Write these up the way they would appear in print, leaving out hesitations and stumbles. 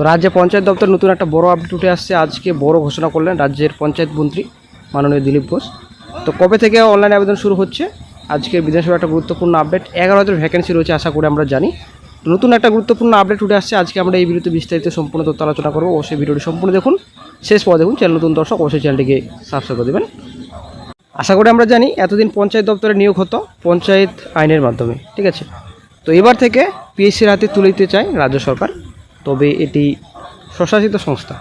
তো রাজ্যে পঞ্চায়েত দপ্তর নতুন একটা বড় আপডেট উঠে আসছে। আজকে বড় ঘোষণা করলেন রাজ্যের পঞ্চায়েত মন্ত্রী মাননীয় দিলীপ ঘোষ। তো কবে থেকে অনলাইন আবেদন শুরু হচ্ছে? আজকে বিধানসভার একটা গুরুত্বপূর্ণ আপডেট। 11,000 ভ্যাকেন্সি রয়েছে আশা করে আমরা জানি। নতুন একটা গুরুত্বপূর্ণ আপডেট উঠে আসছে। আজকে আমরা এই ভিডিওতে বিস্তারিত সম্পূর্ণ তথ্য আলোচনা করবো। অবশ্যই ভিডিওটি সম্পূর্ণ দেখুন, শেষ পর দেখুন। চ্যানেল নতুন দর্শক অবশ্যই চ্যানেলটিকে সাবস্ক্রাইব করে দেবেন। আশা করি আমরা জানি এতদিন পঞ্চায়েত দপ্তরে নিয়োগ হতো পঞ্চায়েত আইনের মাধ্যমে, ঠিক আছে। তো এবার থেকে পিএসসির হাতে তুলে দিতে চায় রাজ্য সরকার। তবে এটি স্বশাসিত সংস্থা,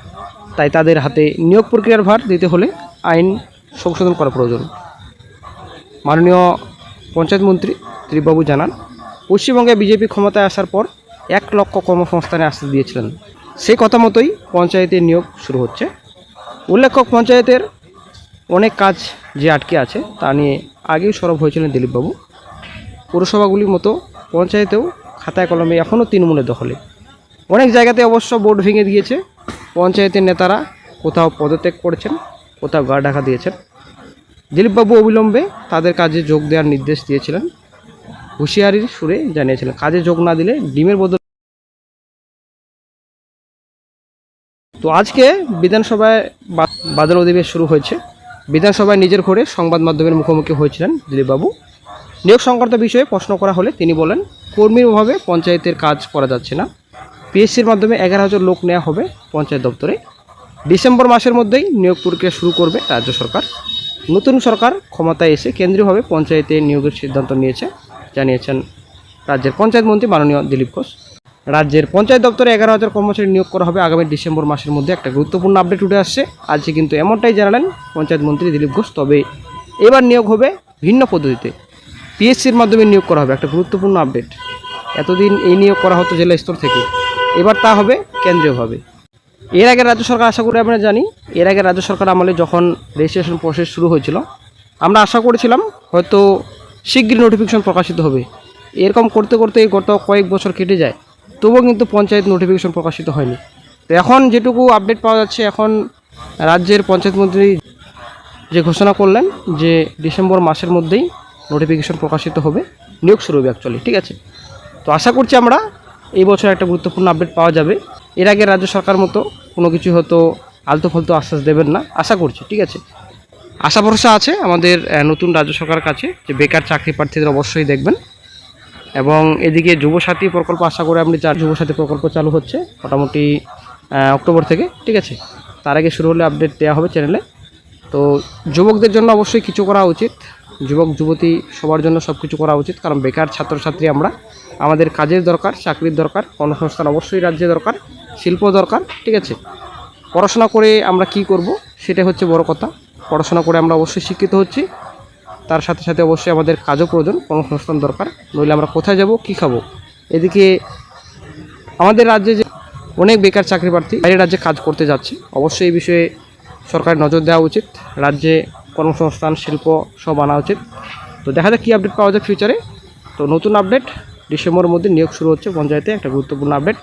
তাই তাদের হাতে নিয়োগ প্রক্রিয়ার ভার দিতে হলে আইন সংশোধন করা প্রয়োজন। মাননীয় পঞ্চায়েত মন্ত্রী দিলীপবাবু জানান, পশ্চিমবঙ্গে বিজেপি ক্ষমতায় আসার পর 1 লক্ষ কর্মসংস্থানে আশ্বাস দিয়েছিলেন। সেই কথা মতোই পঞ্চায়েতের নিয়োগ শুরু হচ্ছে। উল্লেখ্য, পঞ্চায়েতের অনেক কাজ যে আটকে আছে তা নিয়ে আগেই সরব হয়েছিলেন দিলীপবাবু। পৌরসভাগুলির মতো পঞ্চায়েতেও খাতায় কলমে এখনও তৃণমূলের দখলে। অনেক জায়গাতে অবশ্য বোর্ড ভেঙে দিয়েছে। পঞ্চায়েতের নেতারা কোথাও পদত্যাগ করেছেন, কোথাও গা ঢাকা দিয়েছেন। দিলীপবাবু অবিলম্বে তাদের কাজে যোগ দেওয়ার নির্দেশ দিয়েছিলেন। হুঁশিয়ারির সুরে জানিয়েছিলেন, কাজে যোগ না দিলে ডিমের বদল। তো আজকে বিধানসভায় বাদল অধিবেশ শুরু হয়েছে। বিধানসভায় নিজের ঘরে সংবাদ মাধ্যমের মুখোমুখি হয়েছিলেন দিলীপবাবু। নিয়োগ সংক্রান্ত বিষয়ে প্রশ্ন করা হলে তিনি বলেন, কর্মীর অভাবে পঞ্চায়েতের কাজ করা যাচ্ছে না। পিএসসির মাধ্যমে 11,000 লোক নেওয়া হবে পঞ্চায়েত দপ্তরে। ডিসেম্বর মাসের মধ্যেই নিয়োগ প্রক্রিয়া শুরু করবে রাজ্য সরকার। নতুন সরকার ক্ষমতায় এসে কেন্দ্রীয়ভাবে পঞ্চায়েতে নিয়োগের সিদ্ধান্ত নিয়েছে, জানিয়েছেন রাজ্যের পঞ্চায়েত মন্ত্রী মাননীয় দিলীপ ঘোষ। রাজ্যের পঞ্চায়েত দপ্তরে 11,000 কর্মচারী নিয়োগ করা হবে আগামী ডিসেম্বর মাসের মধ্যে। একটা গুরুত্বপূর্ণ আপডেট উঠে আসছে আজকে, কিন্তু এমনটাই জানালেন পঞ্চায়েত মন্ত্রী দিলীপ ঘোষ। তবে এবার নিয়োগ হবে ভিন্ন পদ্ধতিতে, পিএসসির মাধ্যমে নিয়োগ করা হবে। একটা গুরুত্বপূর্ণ আপডেট। এতদিন এই নিয়োগ করা হতো জেলা স্তর থেকে, এবার তা হবে কেন্দ্রীয়ভাবে। এর আগে রাজ্য সরকার, আশা করি আমরা জানি, এর আগে রাজ্য সরকার আমলে যখন রেজিস্ট্রেশন প্রসেস শুরু হয়েছিল, আমরা আশা করেছিলাম হয়তো শীঘ্রই নোটিফিকেশন প্রকাশিত হবে। এরকম করতে করতে গত কয়েক বছর কেটে যায়, তবুও কিন্তু পঞ্চায়েত নোটিফিকেশন প্রকাশিত হয়নি। তো এখন যেটুকু আপডেট পাওয়া যাচ্ছে, এখন রাজ্যের পঞ্চায়েত মন্ত্রী যে ঘোষণা করলেন যে ডিসেম্বর মাসের মধ্যেই নোটিফিকেশন প্রকাশিত হবে, নিয়োগ শুরু হবে অ্যাকচুয়ালি, ঠিক আছে। তো আশা করছি আমরা এই বছর একটা গুরুত্বপূর্ণ আপডেট পাওয়া যাবে। এর আগে রাজ্য সরকার মতো কোনো কিছু হয়তো আলতু ফালতু আশ্বাস দেবেন না, আশা করছি, ঠিক আছে। আশা ভরসা আছে আমাদের নতুন রাজ্য সরকারের কাছে যে বেকার চাকরি প্রার্থীদের অবশ্যই দেখবেন। এবং এদিকে যুবসাথী প্রকল্প, আশা করে আপনি যুবসাথী প্রকল্প চালু হচ্ছে মোটামুটি অক্টোবর থেকে, ঠিক আছে। তার আগে শুরু হলে আপডেট দেওয়া হবে চ্যানেলে। তো যুবকদের জন্য অবশ্যই কিছু করা উচিত, যুবক যুবতী সবার জন্য সব কিছু করা উচিত। কারণ বেকার ছাত্রছাত্রী আমরা, আমাদের কাজের দরকার, চাকরির দরকার, কর্মসংস্থান অবশ্যই রাজ্যে দরকার, শিল্প দরকার, ঠিক আছে। পড়াশোনা করে আমরা কি করব সেটা হচ্ছে বড় কথা। পড়াশোনা করে আমরা অবশ্যই শিক্ষিত হচ্ছি, তার সাথে সাথে অবশ্যই আমাদের কাজও প্রয়োজন, কর্মসংস্থান দরকার, নইলে আমরা কোথায় যাব, কী খাবো। এদিকে আমাদের রাজ্যে যে অনেক বেকার চাকরি প্রার্থী বাইরের রাজ্যে কাজ করতে যাচ্ছে, অবশ্যই এই বিষয়ে সরকারের নজর দেওয়া উচিত। রাজ্যে কর্মসংস্থান, শিল্প সব আনা উচিত। তো দেখা যাক কী আপডেট পাওয়া যায় ফিউচারে। তো নতুন আপডেট, ডিসেম্বরের মধ্যে নিয়োগ শুরু হচ্ছে পঞ্চায়েতে, একটা গুরুত্বপূর্ণ আপডেট।